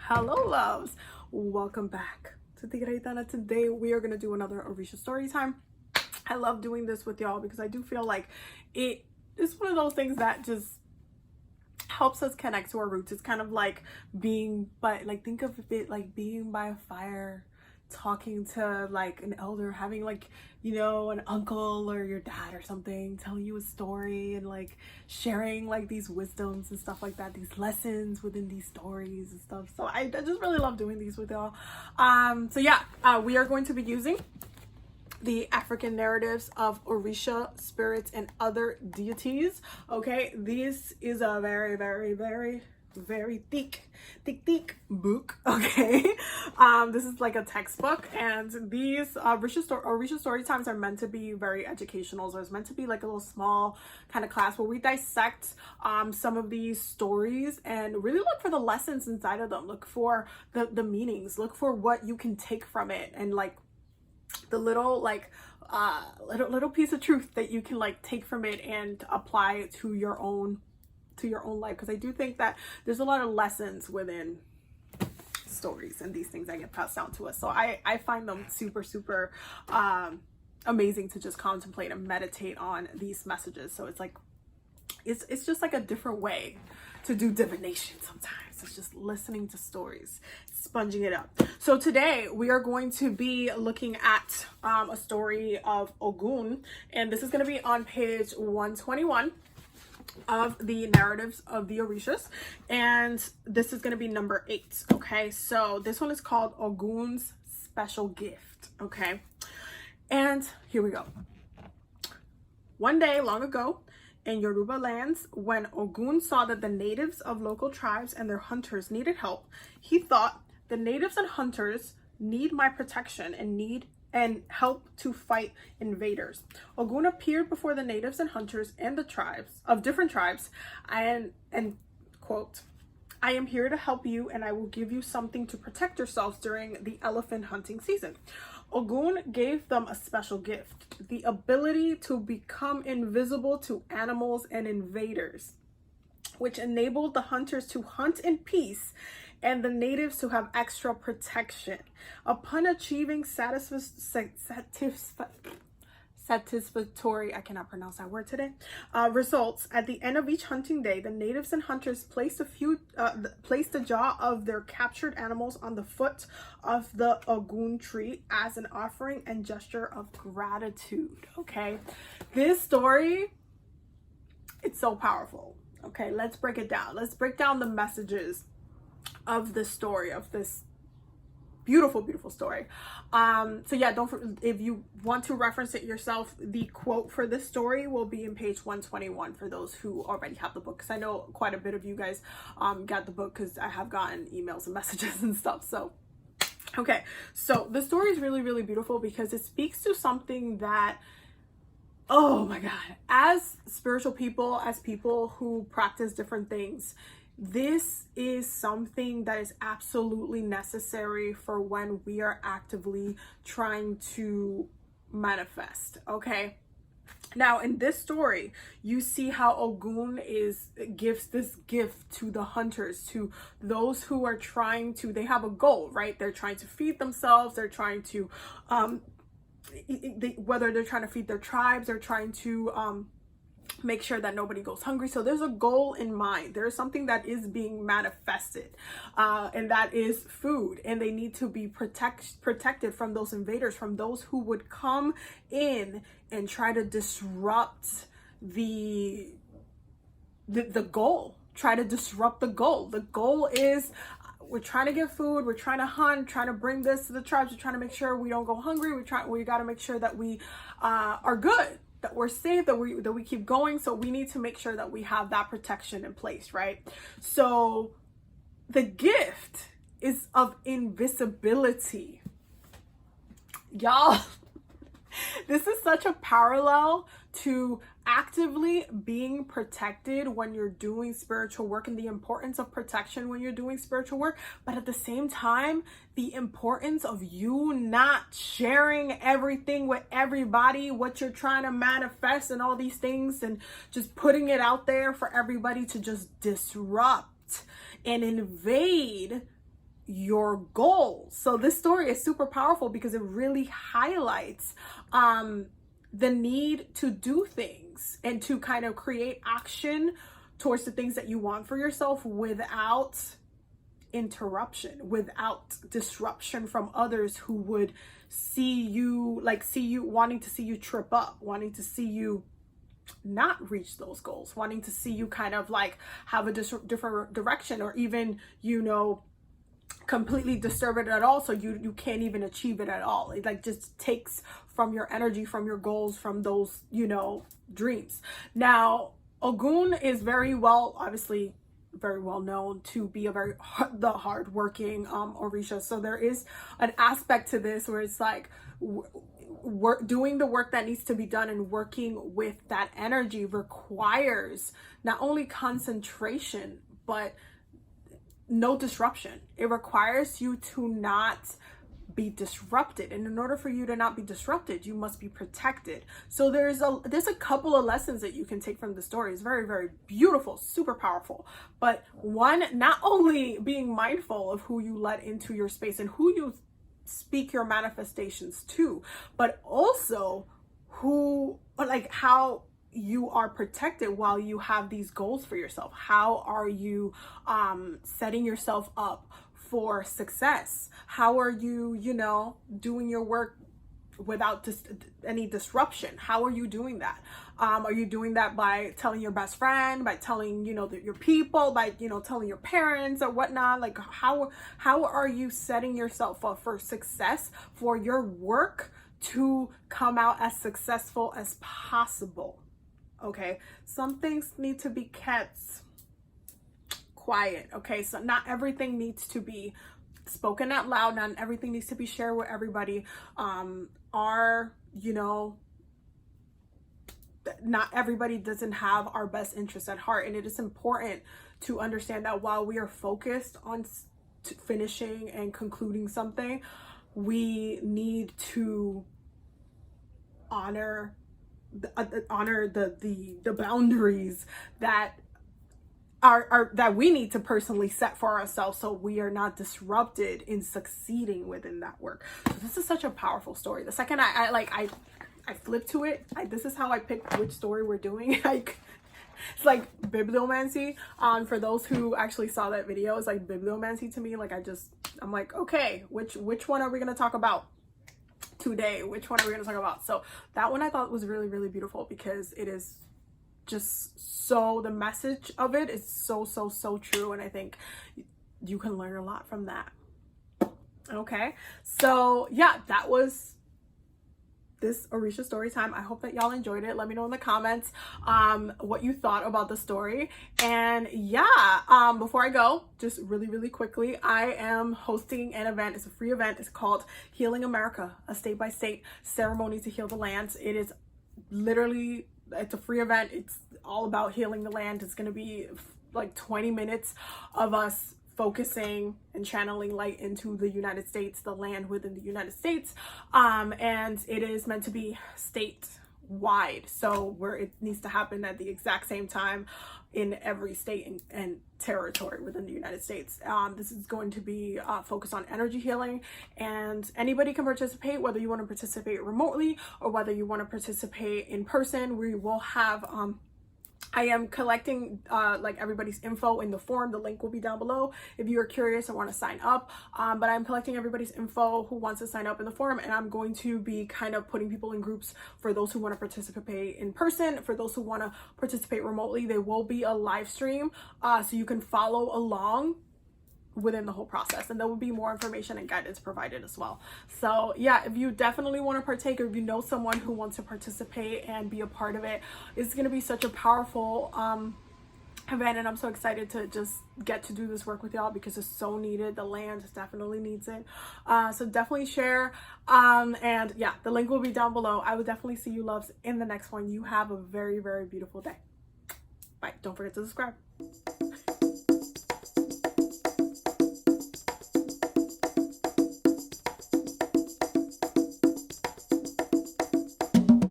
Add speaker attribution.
Speaker 1: Hello loves, welcome back to TigeraGitana. Today we are going to do another Orisha story time. I love doing this with y'all because I do feel like it is one of those things that just helps us connect to our roots. It's kind of like think of it like being by a fire, talking to like an elder, having like, an uncle or your dad or something telling you a story and like sharing like these wisdoms and stuff like that, these lessons within these stories and stuff. So I just really love doing these with y'all. We are going to be using the African narratives of Orisha spirits and other deities. Okay, this is a very, very, very, very thick book. Okay, this is like a textbook, and these Orisha story times are meant to be very educational. So it's meant to be like a little small kind of class where we dissect some of these stories and really look for the lessons inside of them. Look for the meanings. Look for what you can take from it, and like the little little piece of truth that you can like take from it and apply it to your own life, because I do think that there's a lot of lessons within stories and these things that get passed down to us. So I find them super amazing to just contemplate and meditate on these messages. So it's like it's just like a different way to do divination sometimes. It's just listening to stories, sponging it up. So today we are going to be looking at a story of Ogun, and this is going to be on page 121 of the narratives of the Orishas, and this is going to be number 8. Okay, so this one is called Ogun's Special Gift. Okay, and here we go. One day long ago, in Yoruba lands, when Ogun saw that the natives of local tribes and their hunters needed help, he thought, the natives and hunters need my protection and help to fight invaders. Ogun appeared before the natives and hunters and the tribes of different tribes and quote, I am here to help you, and I will give you something to protect yourselves during the elephant hunting season. Ogun gave them a special gift, the ability to become invisible to animals and invaders, which enabled the hunters to hunt in peace and the natives to have extra protection. Upon achieving satisfactory, I cannot pronounce that word today, results at the end of each hunting day, the natives and hunters placed the jaw of their captured animals on the foot of the Ogun tree as an offering and gesture of gratitude. Okay, this story, it's so powerful. Okay, let's break it down. Let's break down the messages of this story, of this beautiful story. If you want to reference it yourself, the quote for this story will be in page 121 for those who already have the book, because I know quite a bit of you guys got the book, because I have gotten emails and messages and stuff. So okay, so the story is really beautiful because it speaks to something that, oh my god, as spiritual people, as people who practice different things, this is something that is absolutely necessary for when we are actively trying to manifest. Okay, now in this story you see how Ogun gives this gift to the hunters, to those who are trying to, they have a goal, right? They're trying to feed themselves, they're trying to whether they're trying to feed their tribes, they're trying to make sure that nobody goes hungry. So there's a goal in mind. There's something that is being manifested, and that is food, and they need to be protected from those invaders, from those who would come in and try to disrupt the goal, try to disrupt the goal. The goal is, we're trying to get food, we're trying to hunt, trying to bring this to the tribes, we're trying to make sure we don't go hungry, we got to make sure that we are good, that we're safe, that we keep going. So we need to make sure that we have that protection in place, right? So the gift is of invisibility. Y'all, this is such a parallel to actively being protected when you're doing spiritual work, and the importance of protection when you're doing spiritual work, but at the same time, the importance of you not sharing everything with everybody, what you're trying to manifest and all these things, and just putting it out there for everybody to just disrupt and invade your goals. So this story is super powerful because it really highlights the need to do things and to kind of create action towards the things that you want for yourself without interruption, without disruption from others who would see you wanting to see you trip up, wanting to see you not reach those goals, wanting to see you kind of like have a different direction, or even, you know, completely disturb it at all, so you can't even achieve it at all. It like just takes from your energy, from your goals, from those, you know, dreams. Now Ogun is obviously very well known to be a very hardworking Orisha. So there is an aspect to this where it's like doing the work that needs to be done, and working with that energy requires not only concentration but no disruption. It requires you to not be disrupted, and in order for you to not be disrupted, you must be protected. So there's a couple of lessons that you can take from the story. It's very, very beautiful, super powerful. But one, not only being mindful of who you let into your space and who you speak your manifestations to, but also how you are protected while you have these goals for yourself. How are you setting yourself up for success? How are you, you know, doing your work without any disruption? How are you doing that? Are you doing that by telling your best friend, by telling, you know, your people, by, you know, telling your parents or whatnot? Like how are you setting yourself up for success, for your work to come out as successful as possible? Okay, some things need to be kept quiet. Okay, so not everything needs to be spoken out loud, not everything needs to be shared with everybody. You know, not everybody doesn't have our best interests at heart, and it is important to understand that while we are focused on finishing and concluding something, we need to honor the boundaries that are that we need to personally set for ourselves, so we are not disrupted in succeeding within that work. So this is such a powerful story. The second I flip to it, this is how I pick which story we're doing. Like, it's like bibliomancy. For those who actually saw that video, it's like bibliomancy to me. Like I'm like, okay, which one are we gonna talk about today? Which one are we going to talk about? So that one I thought was really, really beautiful because it is just so, the message of it is so true, and I think you can learn a lot from that. Okay, so yeah, that was this Orisha story time. I hope that y'all enjoyed it. Let me know in the comments what you thought about the story. And yeah, before I go, just really quickly, I am hosting an event. It's a free event. It's called Healing America, a state-by-state ceremony to heal the land. It is literally, it's a free event. It's all about healing the land. It's going to be like 20 minutes of us focusing and channeling light into the United States, the land within the United States. And it is meant to be statewide. So where it needs to happen at the exact same time in every state and territory within the United States. This is going to be focused on energy healing, and anybody can participate, whether you want to participate remotely or whether you want to participate in person. We will have I am collecting like everybody's info in the form. The link will be down below if you are curious and want to sign up. But I'm collecting everybody's info who wants to sign up in the form, and I'm going to be kind of putting people in groups for those who want to participate in person. For those who want to participate remotely, there will be a live stream so you can follow along within the whole process, and there will be more information and guidance provided as well. So yeah, if you definitely want to partake, or if you know someone who wants to participate and be a part of it, it's going to be such a powerful event, and I'm so excited to just get to do this work with y'all because it's so needed. The land definitely needs it. So definitely share, and yeah, the link will be down below. I will definitely see you loves in the next one. You have a very beautiful day. Bye. Don't forget to subscribe.